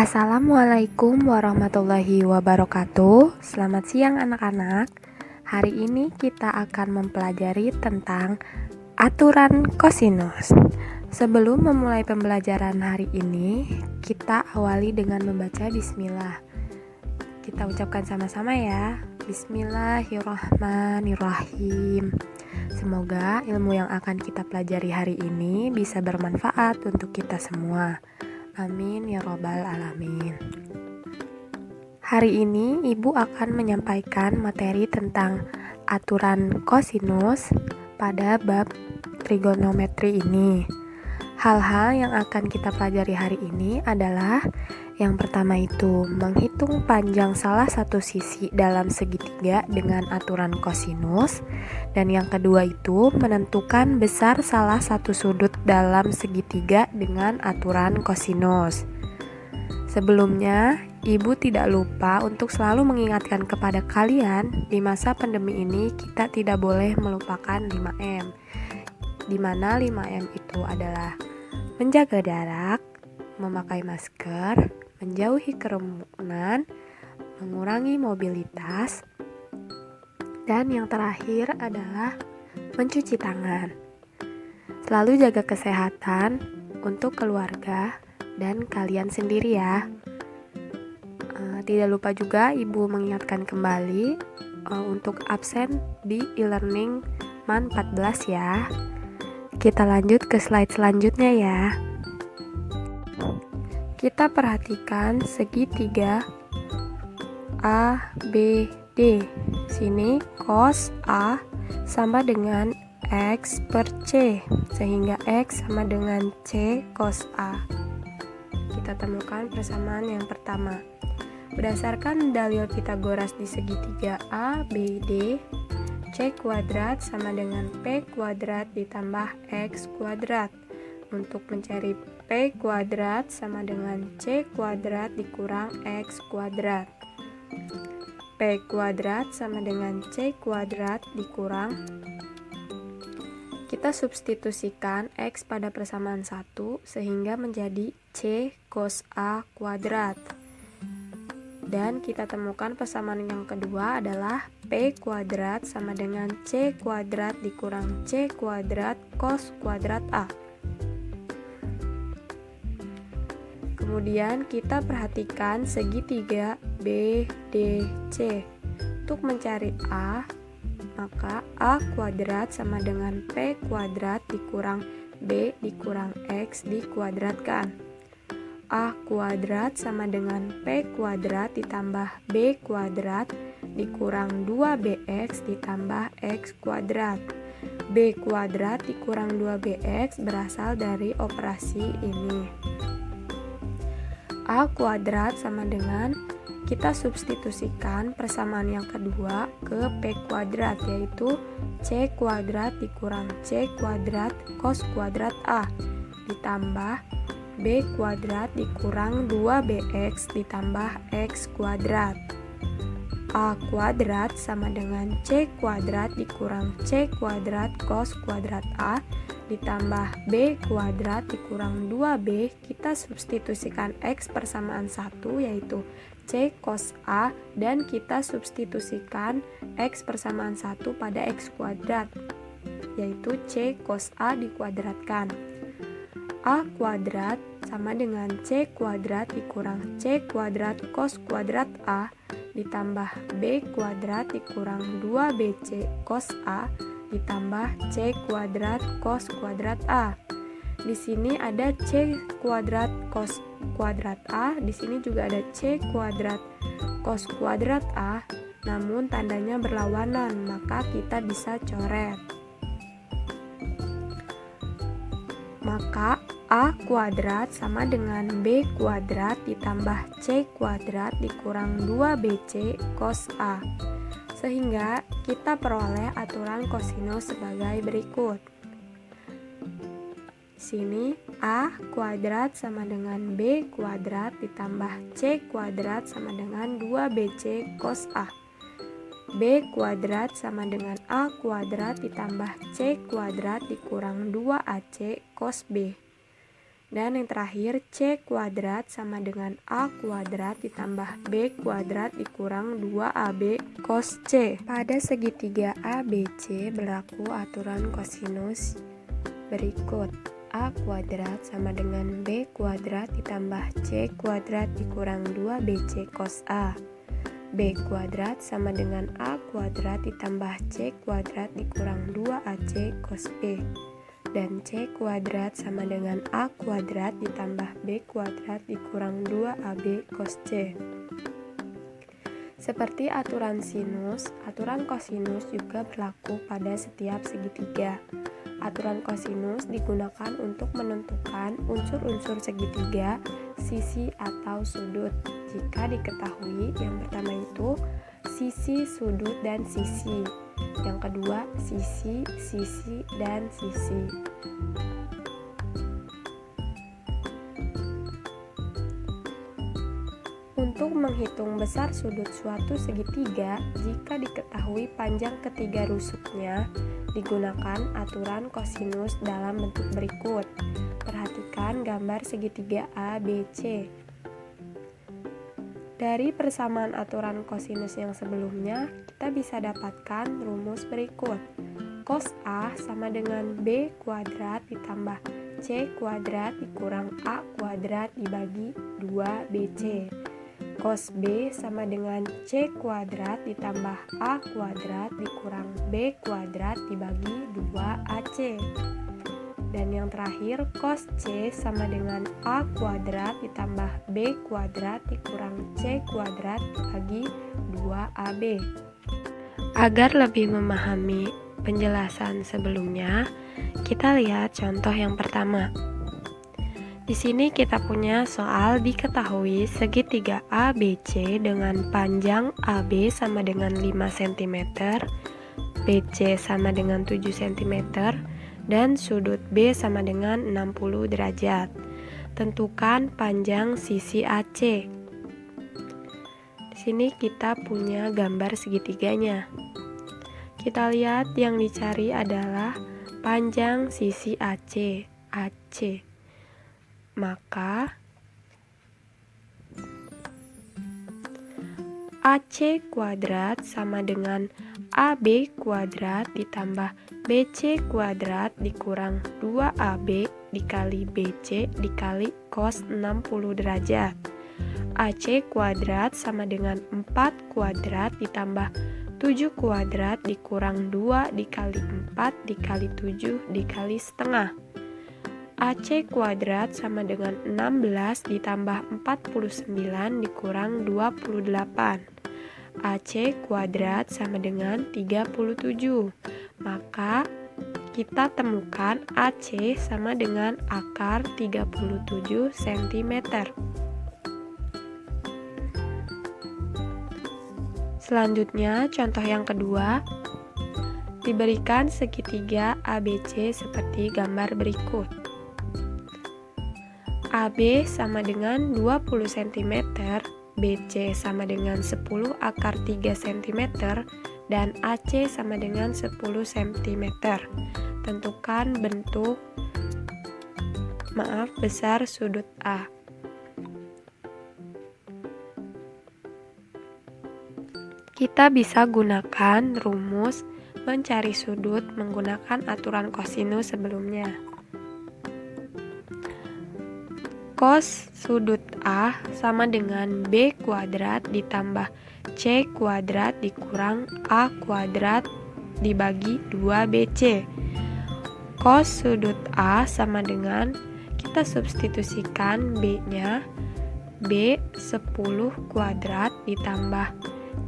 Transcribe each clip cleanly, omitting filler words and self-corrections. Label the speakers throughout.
Speaker 1: Assalamualaikum warahmatullahi wabarakatuh. Selamat siang anak-anak. Hari ini kita akan mempelajari tentang aturan kosinus. Sebelum memulai pembelajaran hari ini, kita awali dengan membaca bismillah. Kita ucapkan sama-sama ya. Bismillahirrahmanirrahim. Semoga ilmu yang akan kita pelajari hari ini bisa bermanfaat untuk kita semua. Amin ya robbal alamin. Hari ini Ibu akan menyampaikan materi tentang aturan kosinus pada bab trigonometri ini. Hal-hal yang akan kita pelajari hari ini adalah yang pertama itu menghitung panjang salah satu sisi dalam segitiga dengan aturan kosinus, dan yang kedua itu menentukan besar salah satu sudut dalam segitiga dengan aturan kosinus. Sebelumnya, Ibu tidak lupa untuk selalu mengingatkan kepada kalian di masa pandemi ini kita tidak boleh melupakan 5M, di mana 5M itu adalah menjaga jarak, memakai masker, menjauhi kerumunan, mengurangi mobilitas, dan yang terakhir adalah mencuci tangan. Selalu jaga kesehatan untuk keluarga dan kalian sendiri ya. Tidak lupa juga Ibu mengingatkan kembali untuk absen di e-learning MAN 14 ya. Kita lanjut ke slide selanjutnya ya. Kita perhatikan segitiga ABD. Sini cos A sama dengan X per C, sehingga X sama dengan C cos A. Kita temukan persamaan yang pertama. Berdasarkan dalil Pythagoras di segitiga ABD, C kuadrat sama dengan P kuadrat ditambah X kuadrat. Untuk mencari P kuadrat sama dengan C kuadrat dikurang X kuadrat. P kuadrat sama dengan C kuadrat dikurang. Kita substitusikan X pada persamaan 1 sehingga menjadi C cos A kuadrat. Dan kita temukan persamaan yang kedua adalah P kuadrat sama dengan C kuadrat dikurang C kuadrat cos kuadrat A. Kemudian kita perhatikan segitiga BDC. Untuk mencari A, maka A kuadrat sama dengan P kuadrat dikurang B dikurang X dikuadratkan. A kuadrat sama dengan P kuadrat ditambah B kuadrat dikurang 2BX ditambah X kuadrat. B kuadrat dikurang 2BX berasal dari operasi ini. A kuadrat sama dengan, kita substitusikan persamaan yang kedua ke P kuadrat, yaitu C kuadrat dikurang C kuadrat cos kuadrat A ditambah B kuadrat dikurang 2BX ditambah X kuadrat. A kuadrat sama dengan C kuadrat dikurang C kuadrat cos kuadrat A ditambah B kuadrat dikurang 2B. Kita substitusikan X persamaan 1 yaitu C cos A, dan kita substitusikan X persamaan 1 pada X kuadrat yaitu C cos A dikuadratkan. A kuadrat sama dengan C kuadrat dikurang C kuadrat cos kuadrat A ditambah B kuadrat dikurang 2BC cos A ditambah C kuadrat cos kuadrat A. Di sini ada C kuadrat cos kuadrat A, di sini juga ada C kuadrat cos kuadrat A, namun tandanya berlawanan, maka kita bisa coret. Maka A kuadrat sama dengan B kuadrat ditambah C kuadrat dikurang 2BC cos A. Sehingga kita peroleh aturan kosinus sebagai berikut. Sini A kuadrat sama dengan B kuadrat ditambah C kuadrat sama dengan 2BC cos A. B kuadrat sama dengan A kuadrat ditambah C kuadrat dikurang 2AC cos B. Dan yang terakhir, C kuadrat sama dengan A kuadrat ditambah B kuadrat dikurang 2AB cos C. Pada segitiga ABC berlaku aturan kosinus berikut. A kuadrat sama dengan B kuadrat ditambah C kuadrat dikurang 2BC cos A. B kuadrat sama dengan A kuadrat ditambah C kuadrat dikurang 2AC cos B. Dan C kuadrat sama dengan A kuadrat ditambah B kuadrat dikurang 2AB cos C. Seperti aturan sinus, aturan kosinus juga berlaku pada setiap segitiga. Aturan kosinus digunakan untuk menentukan unsur-unsur segitiga, sisi atau sudut. Jika diketahui, yang pertama itu sisi, sudut, dan sisi. Yang kedua, sisi, sisi, dan sisi. Untuk menghitung besar sudut suatu segitiga, jika diketahui panjang ketiga rusuknya, digunakan aturan kosinus dalam bentuk berikut. Perhatikan gambar segitiga ABC. Dari persamaan aturan kosinus yang sebelumnya, kita bisa dapatkan rumus berikut. Cos A sama dengan B kuadrat ditambah C kuadrat dikurang A kuadrat dibagi 2BC. Cos B sama dengan C kuadrat ditambah A kuadrat dikurang B kuadrat dibagi 2AC. Dan yang terakhir, cos C sama dengan A kuadrat ditambah B kuadrat dikurang C kuadrat dibagi 2AB. Agar lebih memahami penjelasan sebelumnya, kita lihat contoh yang pertama. Di sini kita punya soal diketahui segitiga ABC dengan panjang AB sama dengan 5 cm, BC sama dengan 7 cm, dan sudut B sama dengan 60 derajat. Tentukan panjang sisi AC. Di sini kita punya gambar segitiganya. Kita lihat yang dicari adalah panjang sisi AC. Maka AC kuadrat sama dengan AB kuadrat ditambah BC kuadrat dikurang 2AB dikali BC dikali cos 60 derajat. AC kuadrat sama dengan 4 kuadrat ditambah 7 kuadrat dikurang 2 dikali 4 dikali 7 dikali setengah. AC kuadrat sama dengan 16 ditambah 49 dikurang 28. AC kuadrat sama dengan 37. Maka kita temukan AC sama dengan akar 37 cm. Selanjutnya, contoh yang kedua. Diberikan segitiga ABC seperti gambar berikut. AB sama dengan 20 cm, BC sama dengan 10 akar 3 cm, dan AC sama dengan 10 cm. Tentukan besar sudut A. Kita bisa gunakan rumus mencari sudut menggunakan aturan kosinus sebelumnya. Cos sudut A sama dengan B kuadrat ditambah C kuadrat dikurang A kuadrat dibagi 2BC. Cos sudut A sama dengan, kita substitusikan B-nya, B 10 kuadrat ditambah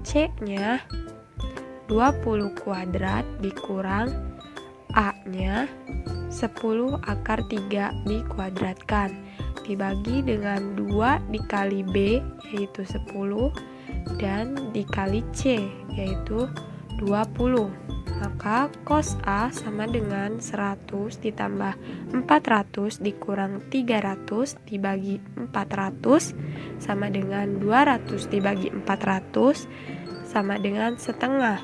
Speaker 1: C-nya 20 kuadrat dikurang A-nya 10 akar 3 dikuadratkan dibagi dengan 2 dikali B yaitu 10 dan dikali C yaitu 20. Maka cos A sama dengan 100 ditambah 400 dikurang 300 dibagi 400 sama dengan 200 dibagi 400 sama dengan setengah.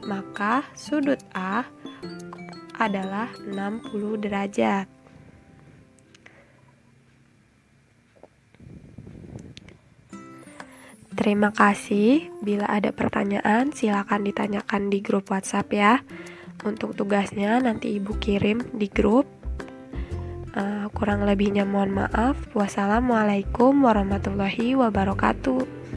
Speaker 1: Maka sudut A adalah 60 derajat. Terima kasih. Bila ada pertanyaan, silakan ditanyakan di grup WhatsApp ya. Untuk tugasnya nanti Ibu kirim di grup. Kurang lebihnya mohon maaf. Wassalamualaikum warahmatullahi wabarakatuh.